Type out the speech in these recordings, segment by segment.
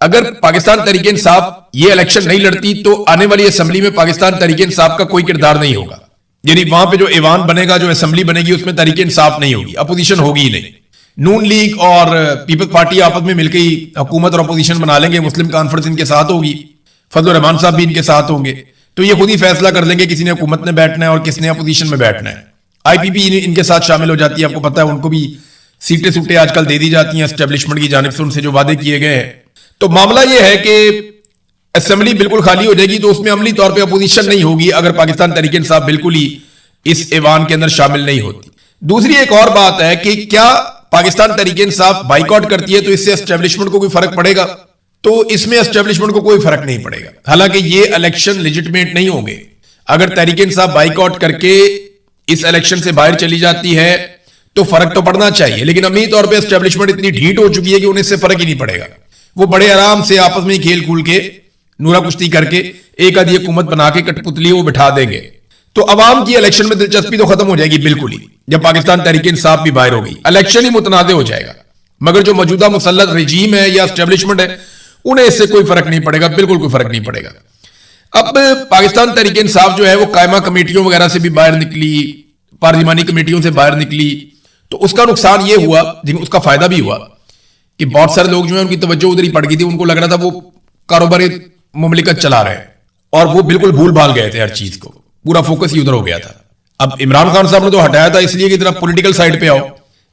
اگر پاکستان تحریک انصاف یہ الیکشن نہیں لڑتی تو آنے والی اسمبلی میں پاکستان تحریک انصاف کا کوئی کردار نہیں ہوگا. یعنی وہاں پہ جو ایوان بنے گا, جو اسمبلی بنے گی, اس میں تحریک انصاف نہیں ہوگی, اپوزیشن ہوگی ہی نہیں. نون لیگ اور پیپلز پارٹی آپس میں مل کے ہی حکومت اور اپوزیشن بنا لیں گے. مسلم کانفرنس ان کے ساتھ ہوگی, فضل الرحمان صاحب بھی ان کے ساتھ ہوں گے, تو یہ خود ہی فیصلہ کر لیں گے کسی نے حکومت میں بیٹھنا ہے اور کس نے اپوزیشن میں بیٹھنا ہے. آئی پی پی ان کے ساتھ شامل ہو جاتی ہے. آپ کو پتا ہے ان کو بھی سیٹیں سوٹیں آج کل دے دی جاتی ہیں اسٹیبلشمنٹ کی جانب سے, ان سے جو وعدے کیے گئے ہیں. تو معاملہ یہ ہے کہ اسمبلی بالکل خالی ہو جائے گی تو اس میں عملی طور پہ اپوزیشن نہیں ہوگی اگر پاکستان تحریک انصاف بالکل ہی اس ایوان کے اندر شامل نہیں ہوتی. دوسری ایک اور بات ہے کہ کیا پاکستان تحریک انصاف بائیکاٹ کرتی ہے تو اس سے اسٹیبلشمنٹ کو کوئی فرق پڑے گا؟ تو اس میں اسٹیبلشمنٹ کو کوئی فرق نہیں پڑے گا. حالانکہ یہ الیکشن لیجٹمیٹ نہیں ہوں گے. اگر تحریک انصاف بائیکاٹ کر کے اس الیکشن سے باہر چلی جاتی ہے تو فرق تو پڑنا چاہیے, لیکن عملی طور پہ اسٹیبلشمنٹ اتنی ڈھیٹ ہو چکی ہے کہ انہیں اس سے فرق ہی نہیں پڑے گا. وہ بڑے آرام سے آپس میں کھیل کھول کے نورا کشتی کر کے ایک آدھی حکومت بنا کے کٹ پتلی وہ بٹھا دیں گے. تو عوام کی الیکشن میں دلچسپی تو ختم ہو جائے گی بالکل ہی جب پاکستان تحریک انصاف بھی باہر ہو گئی. الیکشن ہی متنازع ہو جائے گا. مگر جو موجودہ مسلط رجیم ہے یا اسٹیبلشمنٹ ہے انہیں اس سے کوئی فرق نہیں پڑے گا, بالکل کوئی فرق نہیں پڑے گا. اب پاکستان تحریک انصاف جو ہے وہ قائمہ کمیٹیوں وغیرہ سے بھی باہر نکلی, پارلیمانی کمیٹیوں سے باہر نکلی, تو اس کا نقصان یہ ہوا, اس کا فائدہ بھی ہوا کہ بہت سارے لوگ جو ہیں ان کی توجہ ادھر ہی پڑ گئی تھی. ان کو لگ رہا تھا وہ کاروبار مملکت چلا رہے ہیں اور وہ بالکل بھول بھال گئے تھے ہر چیز کو, پورا فوکس ہی ادھر ہو گیا تھا. اب عمران خان صاحب نے تو ہٹایا تھا اس لیے کہ ذرا پولیٹیکل سائڈ پہ آؤ,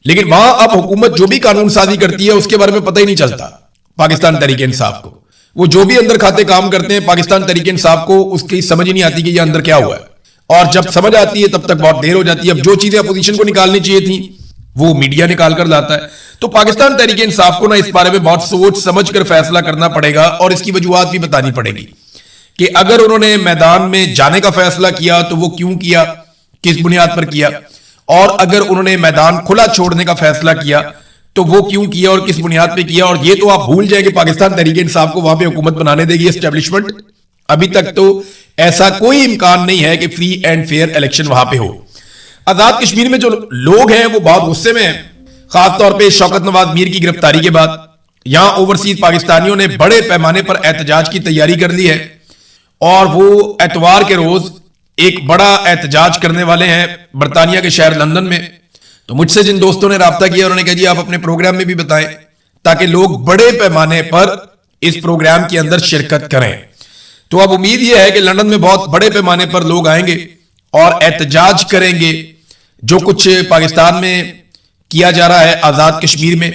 لیکن وہاں اب حکومت جو بھی قانون سازی کرتی ہے اس کے بارے میں پتہ ہی نہیں چلتا پاکستان تحریک انصاف کو. وہ جو بھی اندر کھاتے کام کرتے ہیں پاکستان تحریک انصاف کو اس کی سمجھ ہی نہیں آتی کہ یہ اندر کیا ہوا ہے, اور جب سمجھ آتی ہے تب تک بہت دیر ہو جاتی ہے. اب جو چیزیں اپوزیشن کو نکالنی چاہیے تھیں وہ میڈیا نکال کر لاتا ہے. تو پاکستان تحریک انصاف کو نا اس بارے میں بہت سوچ سمجھ کر فیصلہ کرنا پڑے گا, اور اس کی وجوہات بھی بتانی پڑے گی کہ اگر انہوں نے میدان میں جانے کا فیصلہ کیا تو وہ کیوں کیا, کس بنیاد پر کیا, اور اگر انہوں نے میدان کھلا چھوڑنے کا فیصلہ کیا تو وہ کیوں کیا اور کس بنیاد پہ کیا. اور یہ تو آپ بھول جائیں کہ پاکستان تحریک انصاف کو وہاں پہ حکومت بنانے دے گی اسٹیبلشمنٹ. ابھی تک تو ایسا کوئی امکان نہیں ہے کہ فری اینڈ فیئر الیکشن وہاں پہ ہو. آزاد کشمیر میں جو لوگ ہیں وہ بہت غصے میں ہیں, خاص طور پہ شوکت نواز میر کی گرفتاری کے بعد. یہاں اوورسیز پاکستانیوں نے بڑے پیمانے پر احتجاج کی تیاری کر لی ہے, اور وہ اتوار کے روز ایک بڑا احتجاج کرنے والے ہیں برطانیہ کے شہر لندن میں. تو مجھ سے جن دوستوں نے رابطہ کیا انہوں نے کہا جی آپ اپنے پروگرام میں بھی بتائیں تاکہ لوگ بڑے پیمانے پر اس پروگرام کے اندر شرکت کریں. تو اب امید یہ ہے کہ لندن میں بہت بڑے پیمانے پر لوگ آئیں گے اور احتجاج کریں گے جو کچھ پاکستان میں کیا جا رہا ہے آزاد کشمیر میں.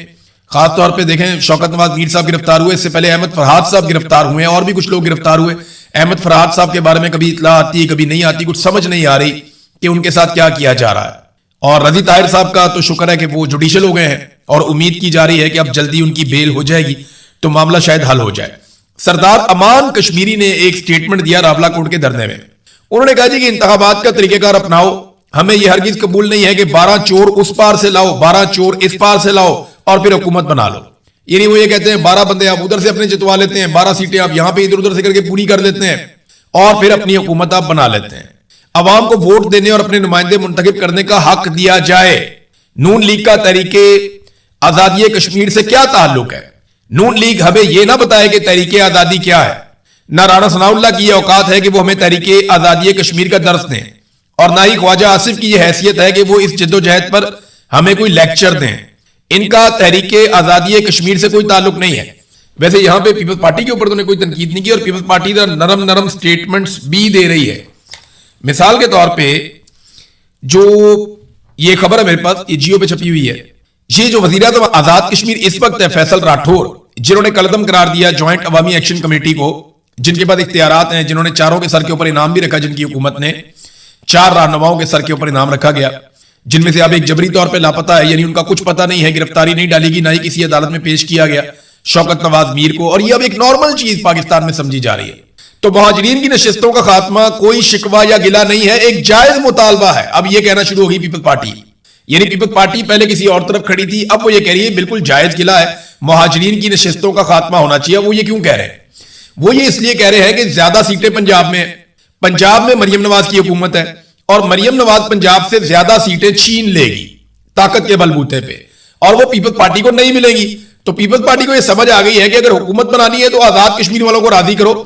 خاص طور پہ دیکھیں شوکت نواز میر صاحب گرفتار ہوئے, اس سے پہلے احمد فرحاد صاحب گرفتار ہوئے ہیں, اور بھی کچھ لوگ گرفتار ہوئے. احمد فرحاد صاحب کے بارے میں کبھی اطلاع آتی ہے کبھی نہیں آتی, کچھ سمجھ نہیں آ رہی کہ ان کے ساتھ کیا کیا جا رہا ہے. اور رضی طاہر صاحب کا تو شکر ہے کہ وہ جوڈیشل ہو گئے ہیں, اور امید کی جا رہی ہے کہ اب جلدی ان کی بیل ہو جائے گی تو معاملہ شاید حل ہو جائے. سردار امان کشمیری نے ایک سٹیٹمنٹ دیا راولا کوٹ کے دھرنے میں. انہوں نے کہا جی کہ انتخابات کا طریقہ کار اپناؤ, ہمیں یہ ہرگز قبول نہیں ہے کہ 12 چور اس پار سے لاؤ 12 چور اس پار سے لاؤ اور پھر حکومت بنا لو. یعنی وہ یہ کہتے ہیں 12 بندے آپ ادھر سے اپنے جتوا لیتے ہیں, 12 سیٹیں آپ یہاں پہ ادھر ادھر سے کر کے پوری کر لیتے ہیں, اور پھر اپنی حکومت آپ بنا لیتے ہیں. عوام کو ووٹ دینے اور اپنے نمائندے منتخب کرنے کا حق دیا جائے. نون لیگ کا تحریک آزادی کشمیر سے کیا تعلق ہے؟ نون لیگ ہمیں یہ نہ بتائے کہ تحریک آزادی کیا ہے. نہ رانا ثناء اللہ کی یہ اوقات ہے کہ وہ ہمیں تحریک آزادی کشمیر کا درس دیں, اور نہ ہی خواجہ آصف کی یہ حیثیت ہے کہ وہ اس جد و جہد پر ہمیں کوئی لیکچر دیں. ان کا تحریک آزادی کشمیر سے کوئی تعلق نہیں ہے. ویسے یہاں پہ پیپلز پارٹی کے اوپر تو نے کوئی تنقید نہیں کی, اور پیپلز پارٹی نرم سٹیٹمنٹس بھی دے رہی ہے. مثال کے طور پہ جو یہ خبر ہے میرے پاس, یہ جیو پہ چھپی ہوئی ہے, یہ جو وزیر اعظم آزاد کشمیر اس وقت ہے فیصل راٹھور, جنہوں نے کلعدم قرار دیا جوائنٹ عوامی ایکشن کمیٹی کو, جن کے بعد اختیارات ہیں, جنہوں نے چاروں کے سر کے اوپر انعام بھی رکھا, جن کی حکومت نے 4 رہنماؤں کے سر کے اوپر انعام رکھا گیا, جن میں سے اب ایک جبری طور پہ لاپتہ ہے, یعنی ان کا کچھ پتہ نہیں ہے, گرفتاری نہیں ڈالی گئی, نہ ہی کسی عدالت میں پیش کیا گیا شوکت نواز میر کو, اور یہ اب ایک نارمل چیز پاکستان میں سمجھی جا رہی ہے. تو مہاجرین کی نشستوں کا خاتمہ کوئی شکوہ یا گلہ نہیں ہے, ایک جائز مطالبہ ہے. اب یہ کہنا شروع ہوگی پیپلز پارٹی, یعنی پیپلز پارٹی پہلے کسی اور طرف کھڑی تھی, اب وہ یہ کہہ رہی ہے بالکل جائز گلہ ہے, مہاجرین کی نشستوں کا خاتمہ ہونا چاہیے. وہ یہ کیوں کہہ رہے ہیں؟ وہ یہ اس لیے کہہ رہے ہیں کہ زیادہ سیٹیں پنجاب میں مریم نواز کی حکومت ہے, اور مریم نواز پنجاب سے زیادہ سیٹیں چھین لے گی طاقت کے بل بوتے پہ, اور وہ پیپلز پارٹی کو نہیں ملے گی. تو پیپلز پارٹی کو یہ سمجھ آ گئی ہے کہ اگر حکومت بنانی ہے تو آزاد کشمیر والوں کو راضی کرو،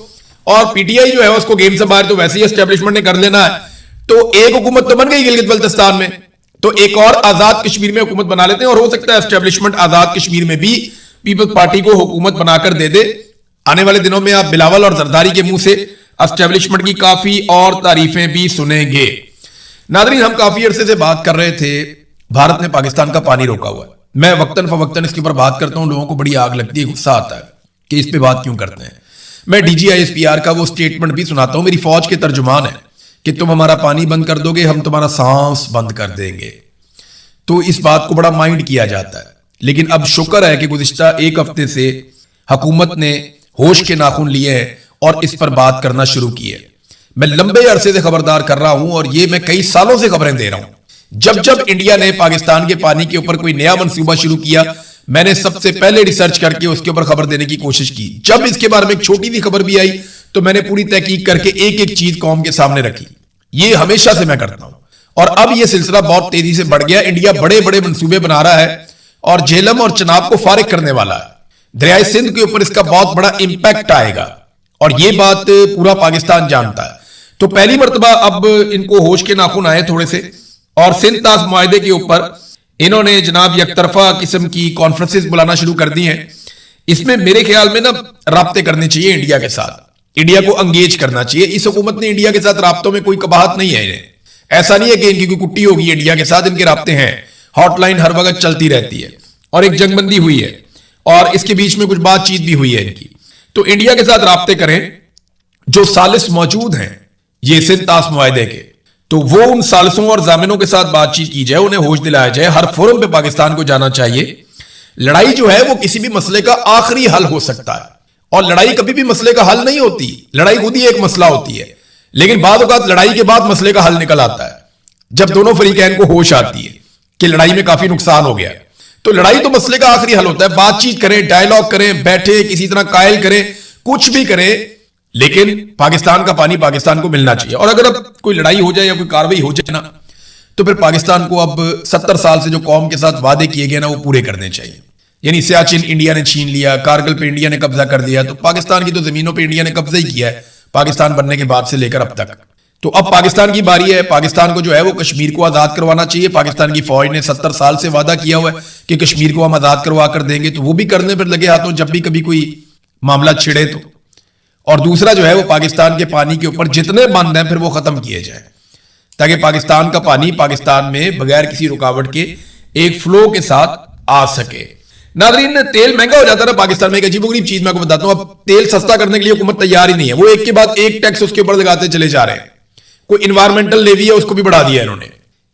اور پی ٹی آئی جو ہے اس کو گیم سے باہر تو ویسے ہی اسٹیبلشمنٹ نے کر لینا ہے، تو ایک حکومت تو بن گئی گلگت بلتستان میں، تو ایک اور آزاد کشمیر میں حکومت بنا لیتے ہیں، اور ہو سکتا ہے اسٹیبلشمنٹ آزاد کشمیر میں بھی پیپلز پارٹی کو حکومت بنا کر دے دے۔ آنے والے دنوں میں آپ بلاول اور زرداری کے منہ سے اسٹیبلشمنٹ کی کافی اور تعریفیں بھی سنیں گے۔ ناظرین، ہم کافی عرصے سے بات کر رہے تھے بھارت نے پاکستان کا پانی روکا ہوا ہے۔ میں وقتاً فوقتاً اس کے اوپر بات کرتا ہوں، لوگوں کو بڑی آگ لگتی ہے، غصہ آتا ہے کہ اس پہ بات کیوں کرتے ہیں۔ میں D G I S P R کا وہ سٹیٹمنٹ بھی سناتا ہوں، میری فوج کے ترجمان ہے کہ تم ہمارا پانی بند کر دو گے، ہم تمہارا سانس بند کر دیں گے۔ تو اس بات کو بڑا مائنڈ کیا جاتا ہے، لیکن اب شکر ہے کہ گزشتہ ایک ہفتے سے حکومت نے ہوش کے ناخن لیے ہیں اور اس پر بات کرنا شروع کی ہے۔ میں لمبے عرصے سے خبردار کر رہا ہوں، اور یہ میں کئی سالوں سے خبریں دے رہا ہوں۔ جب انڈیا نے پاکستان کے پانی کے اوپر کوئی نیا منصوبہ شروع کیا، میں نے سب سے پہلے ریسرچ کر کے اس کے اوپر خبر دینے کی کوشش کی۔ جب اس کے بارے میں ایک چھوٹی سی خبر بھی آئی تو میں نے پوری تحقیق کر کے ایک ایک چیز قوم کے سامنے رکھی۔ یہ ہمیشہ سے میں کرتا ہوں، اور اب یہ سلسلہ بہت تیزی سے بڑھ گیا۔ انڈیا بڑے بڑے منصوبے بنا رہا ہے اور جہلم اور چناب کو فارغ کرنے والا ہے۔ دریائے سندھ کے اوپر اس کا بہت بڑا امپیکٹ آئے گا، اور یہ بات پورا پاکستان جانتا ہے۔ تو پہلی مرتبہ اب ان کو ہوش کے ناخن آئے تھوڑے سے، اور سندھ طاس معاہدے کے اوپر انہوں نے جناب یک طرفہ قسم کی کانفرنسز بلانا شروع کر دی ہیں۔ اس میں میرے خیال میں نا رابطے کرنے چاہیے انڈیا کے ساتھ، انڈیا کو انگیج کرنا چاہیے۔ اس حکومت نے انڈیا کے ساتھ رابطوں میں کوئی قباحت نہیں ہے انہیں، ایسا نہیں ہے کہ ان کی کوئی کٹی ہوگی انڈیا کے ساتھ، ان کے رابطے ہیں، ہاٹ لائن ہر وقت چلتی رہتی ہے، اور ایک جنگ بندی ہوئی ہے، اور اس کے بیچ میں کچھ بات چیت بھی ہوئی ہے ان کی۔ تو انڈیا کے ساتھ رابطے کریں، جو ثالث موجود ہیں یہ سندھ طاس معاہدے کے، تو وہ ان ثالثوں اور ضامنوں کے ساتھ بات چیت کی جائے، انہیں ہوش دلایا جائے۔ ہر فورم پہ پاکستان کو جانا چاہیے۔ لڑائی جو ہے وہ کسی بھی مسئلے کا آخری حل ہو سکتا ہے، اور لڑائی کبھی بھی مسئلے کا حل نہیں ہوتی، لڑائی خود ہی ایک مسئلہ ہوتی ہے، لیکن بعض اوقات لڑائی کے بعد مسئلے کا حل نکل آتا ہے، جب دونوں فریقین کو ہوش آتی ہے کہ لڑائی میں کافی نقصان ہو گیا۔ تو لڑائی تو مسئلے کا آخری حل ہوتا ہے، بات چیت کریں، ڈائیلاگ کریں، بیٹھے کسی طرح قائل کریں، کچھ بھی کریں، لیکن پاکستان کا پانی پاکستان کو ملنا چاہیے۔ اور اگر اب کوئی لڑائی ہو جائے یا کوئی کاروائی ہو جائے نا، تو پھر پاکستان کو اب 70 سال سے جو قوم کے ساتھ وعدے کیے گئے نا وہ پورے کرنے چاہیے۔ یعنی سیاچن انڈیا نے چھین لیا، کارگل پہ انڈیا نے قبضہ کر دیا، تو پاکستان کی تو زمینوں پہ انڈیا نے قبضہ ہی کیا ہے پاکستان بننے کے بعد سے لے کر اب تک۔ تو اب پاکستان کی باری ہے، پاکستان کو جو ہے وہ کشمیر کو آزاد کروانا چاہیے۔ پاکستان کی فوج نے 70 سال سے وعدہ کیا ہوا ہے کہ کشمیر کو ہم آزاد کروا کر دیں گے، تو وہ بھی کرنے پر لگے ہاتھوں جب بھی کبھی کوئی معاملہ چھڑے تو۔ اور دوسرا جو ہے وہ پاکستان کے پانی کے اوپر جتنے بند ہیں پھر وہ ختم کیے جائیں، تاکہ پاکستان کا پانی پاکستان میں بغیر کسی رکاوٹ کے ایک فلو کے ساتھ آ سکے۔ ناظرین، تیل مہنگا ہو جاتا ہے نا پاکستان میں، ایک عجیب و غریب چیز میں آپ کو بتاتا ہوں۔ اب تیل سستا کرنے کے لیے حکومت تیار ہی نہیں ہے، وہ ایک کے بعد ایک ٹیکس اس کے اوپر لگاتے چلے جا رہے ہیں۔ کوئی انوائرمنٹل لیوی ہے اس کو بھی بڑھا دیا انہوں نے،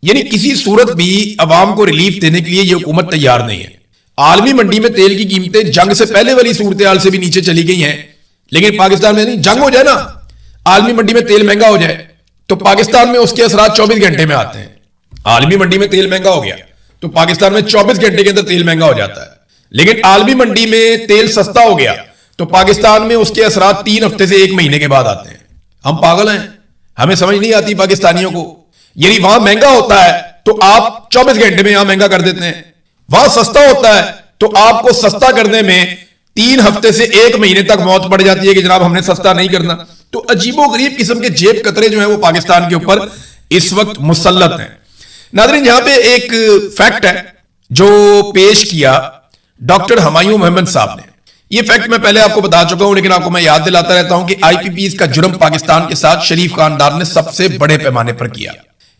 یعنی کسی صورت بھی عوام کو ریلیف دینے کے لیے یہ حکومت تیار نہیں ہے۔ عالمی منڈی میں تیل کی قیمتیں جنگ سے پہلے والی صورتحال سے بھی نیچے چلی گئی ہیں، لیکن پاکستان میں نہیں۔ جنگ ہو جائے نا، عالمی منڈی میں تیل مہنگا ہو جائے، تو پاکستان میں اس کے اثرات 24 گھنٹے میں آتے ہیں۔ عالمی منڈی میں تیل مہنگا ہو گیا تو پاکستان میں 24 گھنٹے کے اندر تیل مہنگا ہو جاتا ہے، لیکن عالمی منڈی میں تیل سستا ہو گیا تو پاکستان میں اس کے اثرات 3 ہفتے سے 1 مہینے کے بعد آتے ہیں۔ ہم پاگل ہیں، ہمیں سمجھ نہیں آتی پاکستانیوں کو۔ یعنی وہاں مہنگا ہوتا ہے تو آپ 24 گھنٹے میں یہاں مہنگا کر دیتے ہیں، وہاں سستا ہوتا ہے تو آپ کو سستا کرنے میں 3 ہفتے سے 1 مہینے تک موت پڑ جاتی ہے کہ جناب ہم نے سستا نہیں کرنا۔ تو عجیب و غریب قسم کے جیب قطرے جو ہیں وہ پاکستان کے اوپر اس وقت مسلط ہیں۔ ناظرین، یہاں پہ ایک فیکٹ ہے جو پیش کیا ڈاکٹر ہمایوں محمد صاحب نے۔ یہ فیکٹ میں پہلے آپ کو بتا چکا ہوں، لیکن آپ کو میں یاد دلاتا رہتا ہوں کہ آئی پی پیز کا جرم پاکستان کے ساتھ شریف خاندان نے سب سے بڑے پیمانے پر کیا۔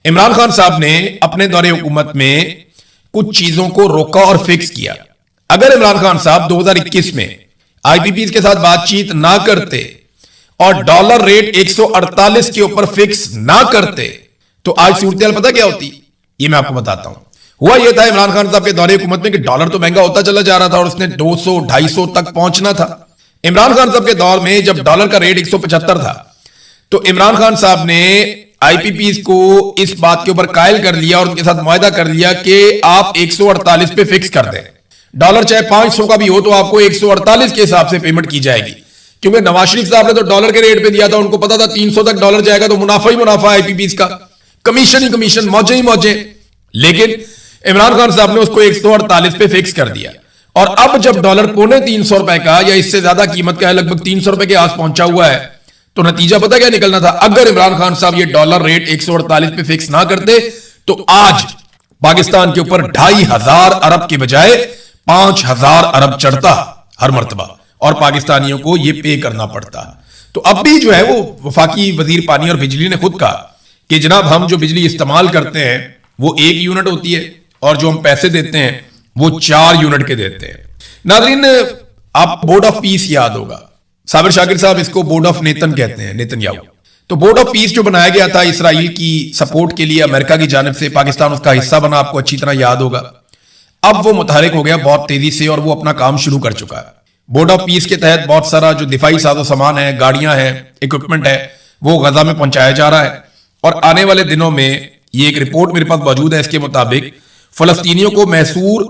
عمران خان صاحب نے اپنے دور حکومت میں کچھ چیزوں کو روکا اور فکس کیا۔ اگر عمران خان صاحب 2021 میں آئی پی پیز کے ساتھ بات چیت نہ کرتے اور ڈالر ریٹ 148 کے اوپر فکس نہ کرتے تو آج صورتحال پتہ کیا ہوتی؟ یہ میں آپ کو بتاتا ہوں۔ ہوا یہ تھا عمران خان صاحب کے دور حکومت میں کہ ڈالر تو مہنگا ہوتا چلا جا رہا تھا اور اس نے 200-250 تک پہنچنا تھا۔ عمران خان صاحب کے دور میں جب ڈالر کا ریٹ 175 تھا تو عمران خان صاحب نے آئی پی پیز کو اس بات کے اوپر قائل کر لیا اور ان کے ساتھ معاہدہ کر لیا کہ آپ 148 پہ فکس کر دیں، ڈالر چاہے 500 کا بھی ہو تو آپ کو 148 کے حساب سے پیمنٹ کی جائے گی۔ کیونکہ نواز شریف صاحب نے تو ڈالر کے ریٹ پہ دیا تھا، ان کو پتا تھا 300 تک ڈالر جائے گا تو منافع ہی منافع آئی پی پیز کا، کمیشن ہی کمیشن، موجیں ہی موجیں۔ لیکن عمران خان صاحب نے اس کو 148 پہ فکس کر دیا اور اب جب ڈالر 250 روپے کا یا اس سے زیادہ قیمت کا ہے، لگ بھگ 300 روپے کے آس پہنچا ہوا ہے، تو نتیجہ پتہ کیا نکلنا تھا؟ اگر عمران خان صاحب یہ ڈالر ریٹ 148 پہ فکس نہ کرتے تو آج پاکستان کے اوپر 2500 ارب کے بجائے 5000 ارب چڑھتا ہر مرتبہ، اور پاکستانیوں کو یہ پے کرنا پڑتا۔ تو اب بھی جو ہے وہ وفاقی وزیر پانی اور بجلی نے خود کہا کہ جناب ہم جو بجلی استعمال کرتے ہیں وہ 1 یونٹ ہوتی ہے، اور جو ہم پیسے دیتے ہیں وہ 4 یونٹ کے دیتے ہیں۔ ناظرین، آپ بورڈ آف پیس یاد ہوگا، صابر شاکر صاحب اس کو بورڈ آف نیتن کہتے ہیں، نیتن یاہو۔ تو بورڈ آف پیس جو بنایا گیا تھا اسرائیل کی سپورٹ کے لیے امریکہ کی جانب سے، پاکستان اس کا حصہ بنا، آپ کو اچھی طرح یاد ہوگا۔ اب وہ متحرک ہو گیا بہت تیزی سے اور وہ اپنا کام شروع کر چکا ہے۔ بورڈ آف پیس کے تحت بہت سارا جو دفاعی ساز و سامان ہے، گاڑیاں ہیں، اکوپمنٹ ہے، وہ غزہ میں پہنچایا جا رہا ہے، اور آنے والے دنوں میں یہ ایک رپورٹ میرے پاس موجود ہے، اس کے مطابق فلسطینیوں کو محصور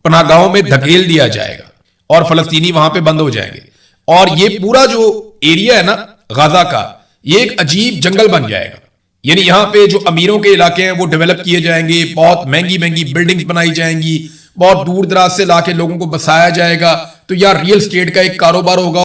پناہ گاہوں میں دھکیل دیا جائے گا اور فلسطینی وہاں پہ بند ہو جائیں گے، اور یہ پورا جو ایریا ہے نا غزہ کا، یہ ایک عجیب جنگل بن جائے گا۔ یعنی یہاں پہ جو امیروں کے علاقے ہیں وہ ڈیولپ کیے جائیں گے، بہت مہنگی مہنگی بلڈنگز بنائی جائیں گی، بہت دور دراز سے لا کے لوگوں کو بسایا جائے گا، تو یار ریئل اسٹیٹ کا ایک کاروبار ہوگا۔